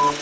Well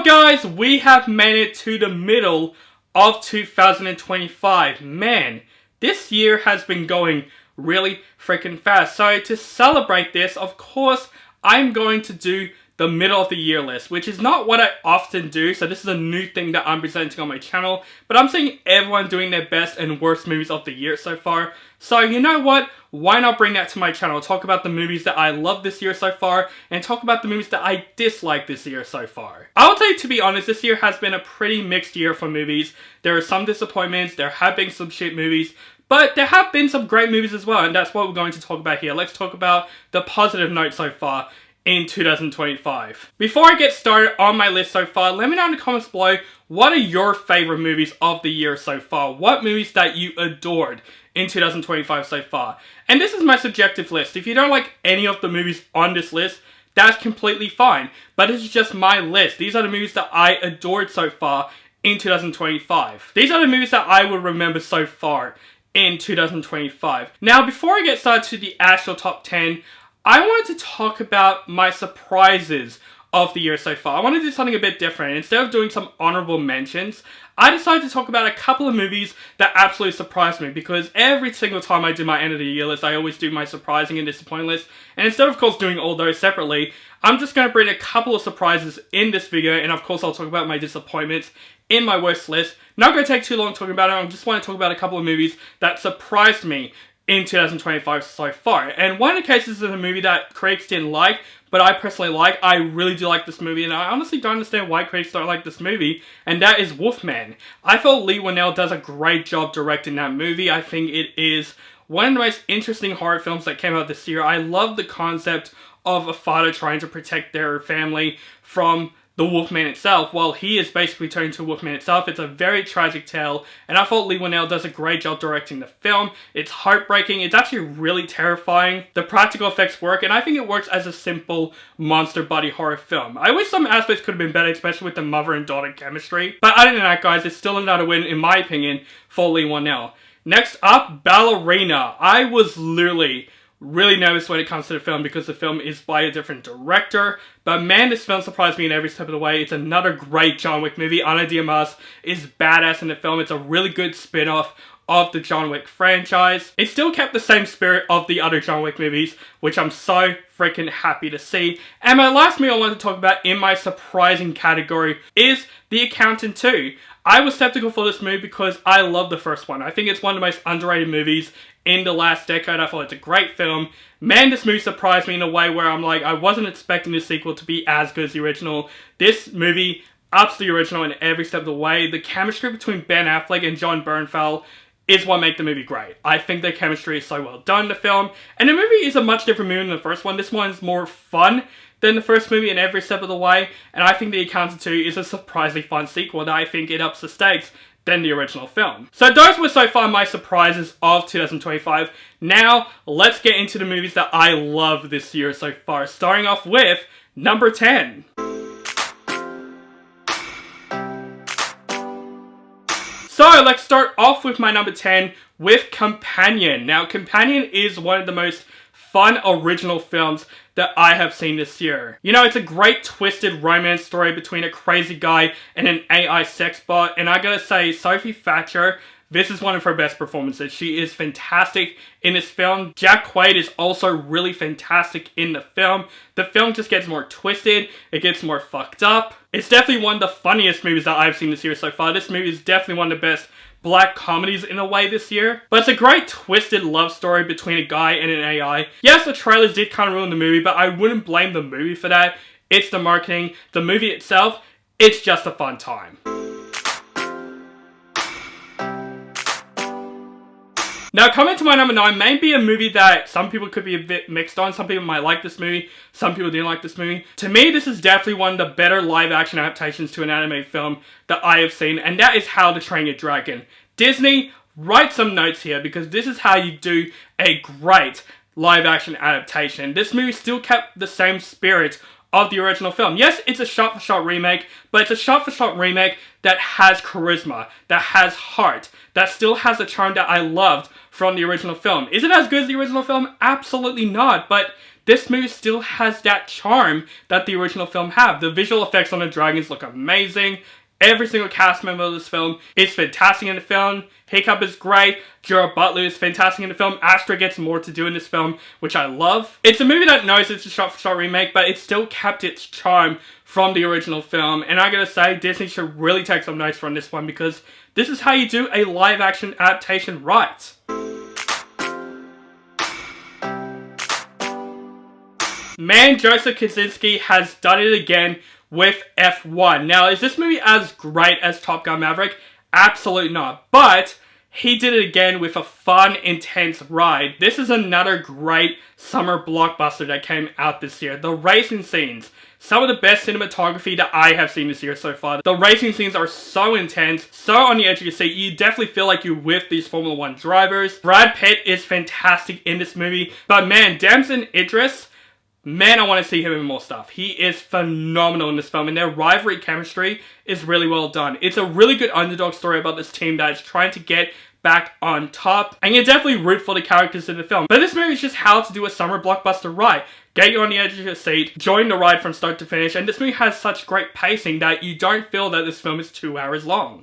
guys, we have made it to the middle of 2025. Man, this year has been going really freaking fast. So to celebrate this, of course, I'm going to do the middle of the year list, which is not what I often do, so this is a new thing that I'm presenting on my channel, but I'm seeing everyone doing their best and worst movies of the year so far. So you know what, why not bring that to my channel, talk about the movies that I love this year so far, and talk about the movies that I dislike this year so far. I will tell you, to be honest, this year has been a pretty mixed year for movies. There are some disappointments, there have been some shit movies, but there have been some great movies as well, and that's what we're going to talk about here. Let's talk about the positive note so far in 2025. Before I get started on my list so far, let me know in the comments below, what are your favorite movies of the year so far? What movies that you adored in 2025 so far? And this is my subjective list. If you don't like any of the movies on this list, that's completely fine. But this is just my list. These are the movies that I adored so far in 2025. These are the movies that I will remember so far in 2025. Now, before I get started to the actual top 10, I wanted to talk about my surprises of the year so far. I want to do something a bit different. Instead of doing some honorable mentions, I decided to talk about a couple of movies that absolutely surprised me, because every single time I do my end of the year list, I always do my surprising and disappointing list. And instead of course doing all those separately, I'm just going to bring a couple of surprises in this video, and of course I'll talk about my disappointments in my worst list. Not going to take too long talking about it. I just want to talk about a couple of movies that surprised me in 2025 so far. And one of the cases is a movie that critics didn't like, but I personally like. I really do like this movie, and I honestly don't understand why critics don't like this movie, and that is Wolfman. I feel Leigh Whannell does a great job directing that movie. I think it is one of the most interesting horror films that came out this year. I love the concept of a father trying to protect their family from the Wolfman itself, while he is basically turned into a Wolfman itself. It's a very tragic tale, and I thought Leigh Whannell does a great job directing the film. It's heartbreaking, it's actually really terrifying. The practical effects work, and I think it works as a simple monster buddy horror film. I wish some aspects could have been better, especially with the mother and daughter chemistry. But other than that, guys, it's still another win, in my opinion, for Leigh Whannell. Next up, Ballerina. I was literally really nervous when it comes to the film because the film is by a different director, but man, this film surprised me in every step of the way. It's another great John Wick movie. Ana de Armas is badass in the film. It's a really good spin-off of the John Wick franchise. It still kept the same spirit of the other John Wick movies, which I'm so freaking happy to see. And my last movie I want to talk about in my surprising category is The Accountant 2. I was skeptical for this movie because I love the first one. I think it's one of the most underrated movies in the last decade. I thought it's a great film. Man, this movie surprised me in a way where I'm like, I wasn't expecting the sequel to be as good as the original. This movie ups the original in every step of the way. The chemistry between Ben Affleck and Jon Bernthal is what makes the movie great. I think the chemistry is so well done in the film. And the movie is a much different movie than the first one. This one is more fun than the first movie in every step of the way. And I think The Accountant 2 is a surprisingly fun sequel that I think it ups the stakes than the original film. So those were so far my surprises of 2025. Now, let's get into the movies that I love this year so far. Starting off with number 10. So let's start off with my number 10 with Companion. Now, Companion is one of the most fun original films that I have seen this year. You know, it's a great twisted romance story between a crazy guy and an AI sex bot, and I gotta say, Sophie Thatcher, this is one of her best performances. She is fantastic in this film. Jack Quaid is also really fantastic in the film. The film just gets more twisted, it gets more fucked up. It's definitely one of the funniest movies that I've seen this year so far. This movie is definitely one of the best black comedies in a way this year. But it's a great twisted love story between a guy and an AI. Yes, the trailers did kind of ruin the movie, but I wouldn't blame the movie for that. It's the marketing. The movie itself, it's just a fun time. Now, coming to my number 9 may be a movie that some people could be a bit mixed on. Some people might like this movie, some people didn't like this movie. To me, this is definitely one of the better live-action adaptations to an anime film that I have seen, and that is How to Train Your Dragon. Disney, write some notes here, because this is how you do a great live-action adaptation. This movie still kept the same spirit of the original film. Yes, it's a shot-for-shot remake, but it's a shot-for-shot remake that has charisma, that has heart, that still has a charm that I loved from the original film. Is it as good as the original film? Absolutely not, but this movie still has that charm that the original film had. The visual effects on the dragons look amazing. Every single cast member of this film is fantastic in the film. Hiccup is great. Gerard Butler is fantastic in the film. Astra gets more to do in this film, which I love. It's a movie that knows it's a shot-for-shot remake, but it still kept its charm from the original film. And I gotta say, Disney should really take some notes from this one, because this is how you do a live-action adaptation right. Man, Joseph Kosinski has done it again with F1. Now, is this movie as great as Top Gun Maverick? Absolutely not. But he did it again with a fun, intense ride. This is another great summer blockbuster that came out this year. The racing scenes, some of the best cinematography that I have seen this year so far. The racing scenes are so intense, so on the edge of your seat. You definitely feel like you're with these Formula 1 drivers. Brad Pitt is fantastic in this movie. But man, Damson Idris, man, I want to see him in more stuff. He is phenomenal in this film, and their rivalry chemistry is really well done. It's a really good underdog story about this team that is trying to get back on top, and you definitely root for the characters in the film. But this movie is just how to do a summer blockbuster right. Get you on the edge of your seat, join the ride from start to finish, and this movie has such great pacing that you don't feel that this film is 2 hours long.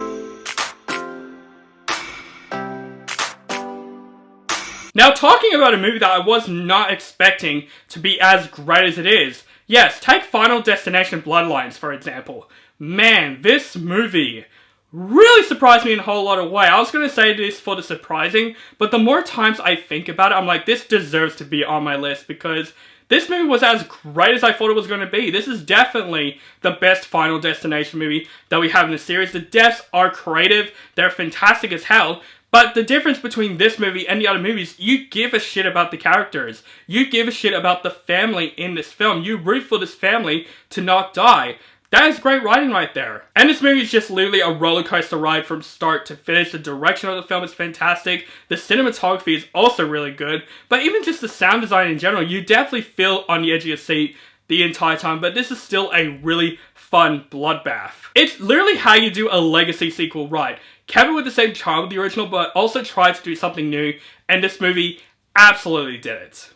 Now, talking about a movie that I was not expecting to be as great as it is. Yes, take Final Destination Bloodlines, for example. Man, this movie really surprised me in a whole lot of ways. I was going to say this for the surprising, but the more times I think about it, I'm like, this deserves to be on my list, because this movie was as great as I thought it was going to be. This is definitely the best Final Destination movie that we have in the series. The deaths are creative, they're fantastic as hell. But the difference between this movie and the other movies, you give a shit about the characters. You give a shit about the family in this film. You root for this family to not die. That is great writing right there. And this movie is just literally a roller coaster ride from start to finish. The direction of the film is fantastic. The cinematography is also really good. But even just the sound design in general, you definitely feel on the edge of your seat the entire time. But this is still a really fun bloodbath. It's literally how you do a legacy sequel right. Kept it with the same charm of the original, but also tried to do something new, and this movie absolutely did it.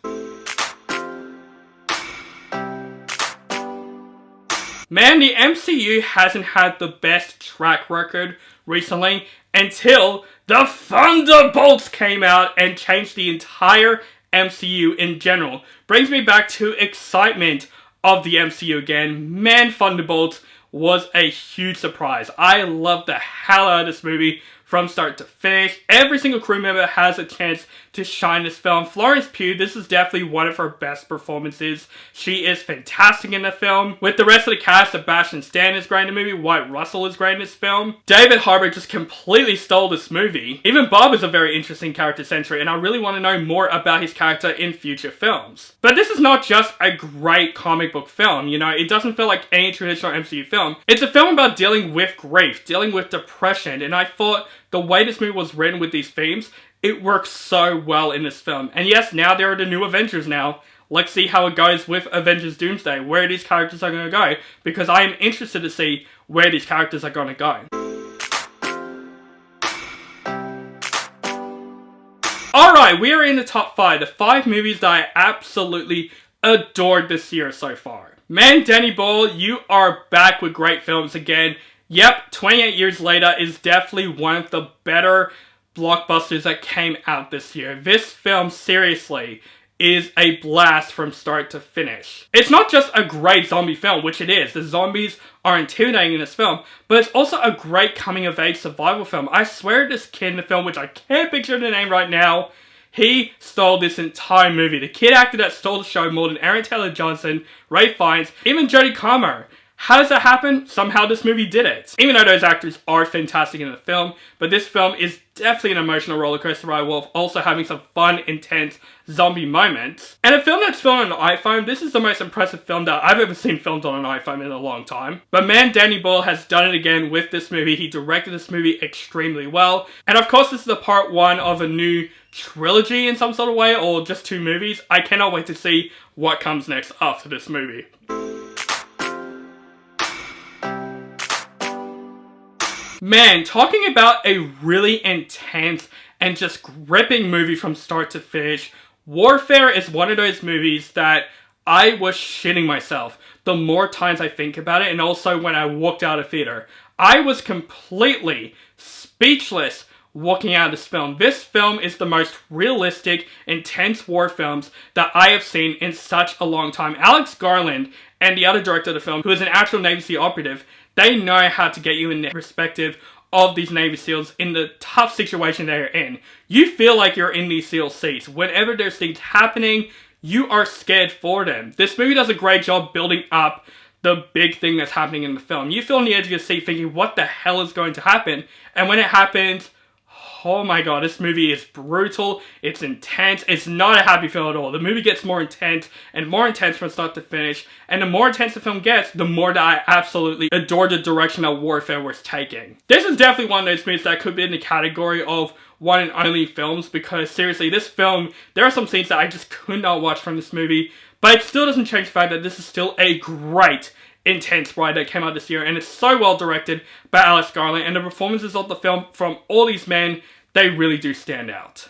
Man, the MCU hasn't had the best track record recently until the Thunderbolts came out and changed the entire MCU in general. Brings me back to excitement of the MCU again. Man, Thunderbolts was a huge surprise. I love the hell out of this movie from start to finish. Every single crew member has a chance to shine this film. Florence Pugh, this is definitely one of her best performances. She is fantastic in the film. With the rest of the cast, Sebastian Stan is great in the movie. Wyatt Russell is great in this film. David Harbour just completely stole this movie. Even Bob is a very interesting character century, and I really want to know more about his character in future films. But this is not just a great comic book film, you know, it doesn't feel like any traditional MCU film. It's a film about dealing with grief, dealing with depression, and I thought the way this movie was written with these themes, it works so well in this film. And yes, now there are the new Avengers now. Let's see how it goes with Avengers Doomsday, where these characters are going to go, because I am interested to see where these characters are going to go. Alright, we are in the top 5, the 5 movies that I absolutely adored this year so far. Man, Danny Boyle, you are back with great films again. Yep, 28 years later is definitely one of the better blockbusters that came out this year. This film, seriously, is a blast from start to finish. It's not just a great zombie film, which it is. The zombies are intimidating in this film, but it's also a great coming-of-age survival film. I swear this kid in the film, which I can't picture the name right now, he stole this entire movie. The kid actor that stole the show more than Aaron Taylor-Johnson, Ray Fiennes, even Jodie Comer. How does that happen? Somehow this movie did it. Even though those actors are fantastic in the film, but this film is definitely an emotional rollercoaster ride while also having some fun, intense zombie moments. And a film that's filmed on an iPhone, this is the most impressive film that I've ever seen filmed on an iPhone in a long time. But man, Danny Boyle has done it again with this movie. He directed this movie extremely well. And of course, this is the part 1 of a new trilogy in some sort of way, or just 2 movies. I cannot wait to see what comes next after this movie. Man, talking about a really intense and just gripping movie from start to finish, Warfare is one of those movies that I was shitting myself the more times I think about it, and also when I walked out of theater. I was completely speechless walking out of this film. This film is the most realistic, intense war films that I have seen in such a long time. Alex Garland and the other director of the film, who is an actual Navy SEAL operative, they know how to get you in the perspective of these Navy SEALs in the tough situation they're in. You feel like you're in these SEAL seats. Whenever there's things happening, you are scared for them. This movie does a great job building up the big thing that's happening in the film. You feel on the edge of your seat thinking, what the hell is going to happen? And when it happens, oh my god, this movie is brutal, it's intense, it's not a happy film at all. The movie gets more intense and more intense from start to finish, and the more intense the film gets, the more that I absolutely adore the direction that Warfare was taking. This is definitely one of those movies that could be in the category of one and only films, because seriously, this film, there are some scenes that I just could not watch from this movie, but it still doesn't change the fact that this is still a great intense ride that came out this year, and it's so well directed by Alex Garland, and the performances of the film from all these men, they really do stand out.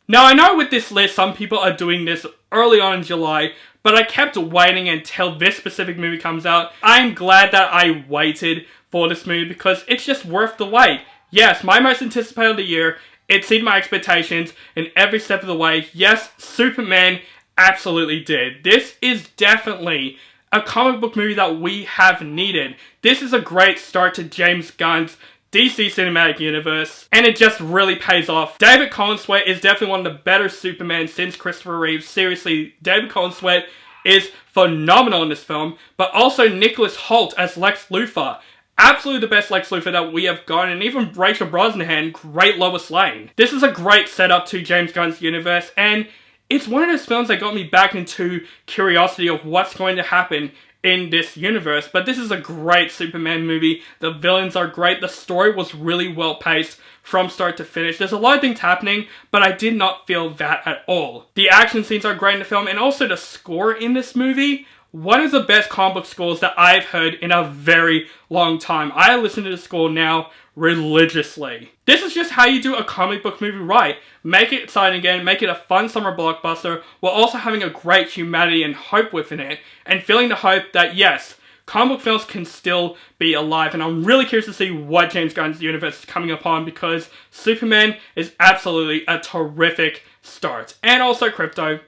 Now, I know with this list, some people are doing this early on in July, but I kept waiting until this specific movie comes out. I'm glad that I waited for this movie because it's just worth the wait. Yes, my most anticipated of the year, it exceeded my expectations in every step of the way. Yes, Superman absolutely did. This is definitely a comic book movie that we have needed. This is a great start to James Gunn's DC Cinematic Universe, and it just really pays off. David Collinsworth is definitely one of the better Superman since Christopher Reeve. Seriously, David Collinsworth is phenomenal in this film, but also Nicholas Hoult as Lex Luthor. Absolutely the best Lex Luthor that we have gotten, and even Rachel Brosnahan, great Lois Lane. This is a great setup to James Gunn's universe, and it's one of those films that got me back into curiosity of what's going to happen in this universe. But this is a great Superman movie. The villains are great. The story was really well paced from start to finish. There's a lot of things happening, but I did not feel that at all. The action scenes are great in the film, and also the score in this movie, one of the best comic book scores that I've heard in a very long time. I listen to the score now religiously. This is just how you do a comic book movie right. Make it exciting again, make it a fun summer blockbuster, while also having a great humanity and hope within it, and feeling the hope that yes, comic book films can still be alive. And I'm really curious to see what James Gunn's universe is coming upon, because Superman is absolutely a terrific start. And also Krypto,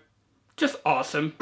just awesome.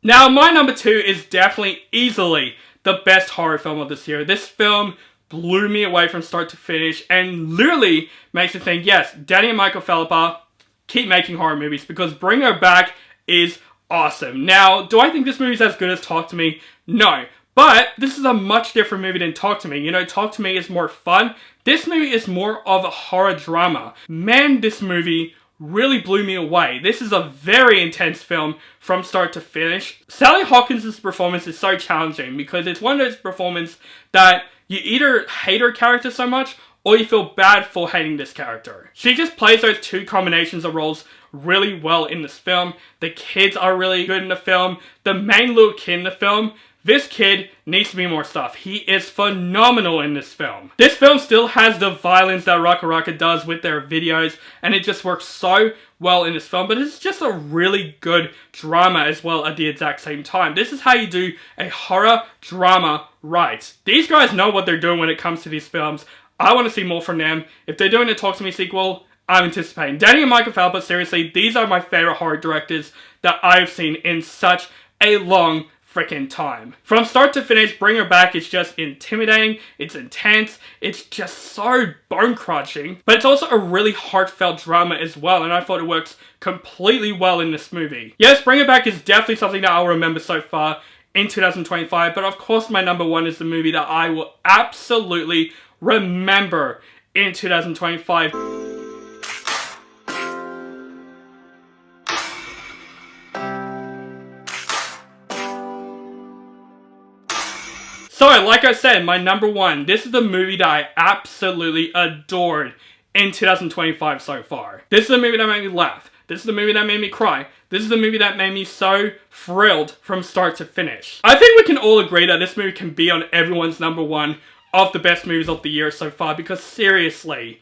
Now, my number 2 is definitely easily the best horror film of this year. This film blew me away from start to finish and literally makes me think, yes, Danny and Michael Philippa, keep making horror movies, because Bring Her Back is awesome. Now, do I think this movie is as good as Talk to Me? No. But this is a much different movie than Talk to Me. You know, Talk to Me is more fun. This movie is more of a horror drama. Man, this movie really blew me away. This is a very intense film from start to finish. Sally Hawkins' performance is so challenging because it's one of those performances that you either hate her character so much or you feel bad for hating this character. She just plays those two combinations of roles really well in this film. The kids are really good in the film. The main little kid in the film, this kid needs to be more stuff. He is phenomenal in this film. This film still has the violence that Raka Raka does with their videos, and it just works so well in this film, but it's just a really good drama as well at the exact same time. This is how you do a horror drama right. These guys know what they're doing when it comes to these films. I want to see more from them. If they're doing a Talk to Me sequel, I'm anticipating. Danny and Michael Philippa, seriously, these are my favorite horror directors that I've seen in such a long freaking time. From start to finish, Bring Her Back is just intimidating, it's intense, it's just so bone-crushing, but it's also a really heartfelt drama as well, and I thought it works completely well in this movie. Yes, Bring Her Back is definitely something that I'll remember so far in 2025, but of course my number 1 is the movie that I will absolutely remember in 2025. So, like I said, my number 1, this is the movie that I absolutely adored in 2025 so far. This is a movie that made me laugh, This is the movie that made me cry. This is the movie that made me so thrilled from start to finish. I think we can all agree that this movie can be on everyone's number one of the best movies of the year so far, because seriously,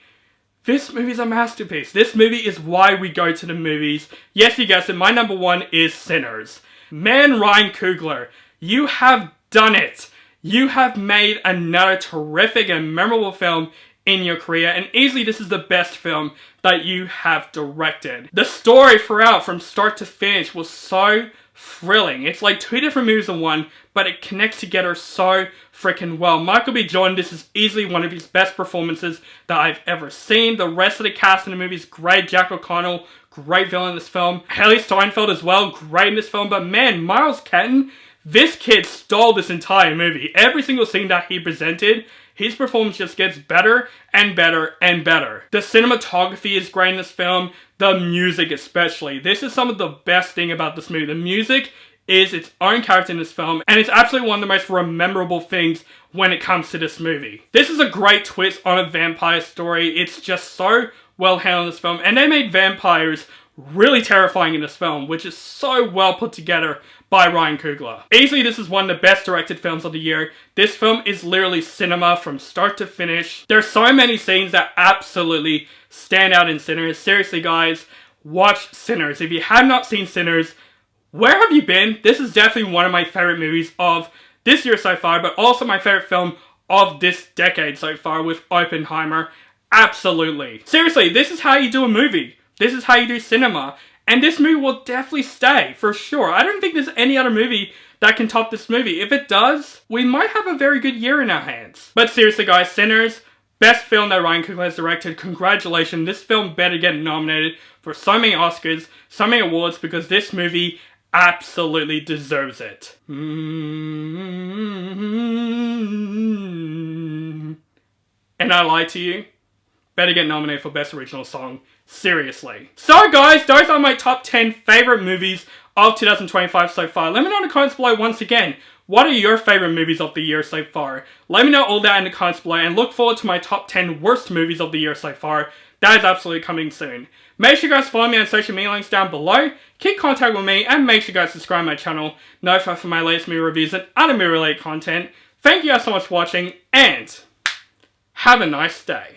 this movie is a masterpiece. This movie is why we go to the movies. Yes, you guessed it, my number one is Sinners. Man, Ryan Coogler, you have done it. You have made another terrific and memorable film in your career, and easily this is the best film that you have directed. The story throughout, from start to finish, was so thrilling. It's like two different movies in one, but it connects together so freaking well. Michael B. Jordan, this is easily one of his best performances that I've ever seen. The rest of the cast in the movie is great. Jack O'Connell, great villain in this film. Haley Steinfeld as well, great in this film. But man, Miles Keaton, this kid stole this entire movie. Every single scene that he presented, his performance just gets better and better and better. The cinematography is great in this film. The music especially. This is some of the best thing about this movie. The music is its own character in this film, and it's absolutely one of the most memorable things when it comes to this movie. This is a great twist on a vampire story. It's just so well handled in this film, and they made vampires really terrifying in this film, which is so well put together by Ryan Coogler. Easily, this is one of the best directed films of the year. This film is literally cinema from start to finish. There's so many scenes that absolutely stand out in Sinners. Seriously, guys, watch Sinners. If you have not seen Sinners, where have you been? This is definitely one of my favorite movies of this year so far, but also my favorite film of this decade so far with Oppenheimer. Absolutely. Seriously, this is how you do a movie. This is how you do cinema. And this movie will definitely stay, for sure. I don't think there's any other movie that can top this movie. If it does, we might have a very good year in our hands. But seriously, guys, Sinners, best film that Ryan Coogler has directed. Congratulations. This film better get nominated for so many Oscars, so many awards, because this movie absolutely deserves it. And I lied to you. Better get nominated for Best Original Song. Seriously. So guys, those are my top 10 favorite movies of 2025 so far. Let me know in the comments below once again, what are your favorite movies of the year so far? Let me know all that in the comments below, and look forward to my top 10 worst movies of the year so far. That is absolutely coming soon. Make sure you guys follow me on social media links down below, keep contact with me, and make sure you guys subscribe to my channel, notify for my latest movie reviews and other movie related content. Thank you guys so much for watching, and have a nice day.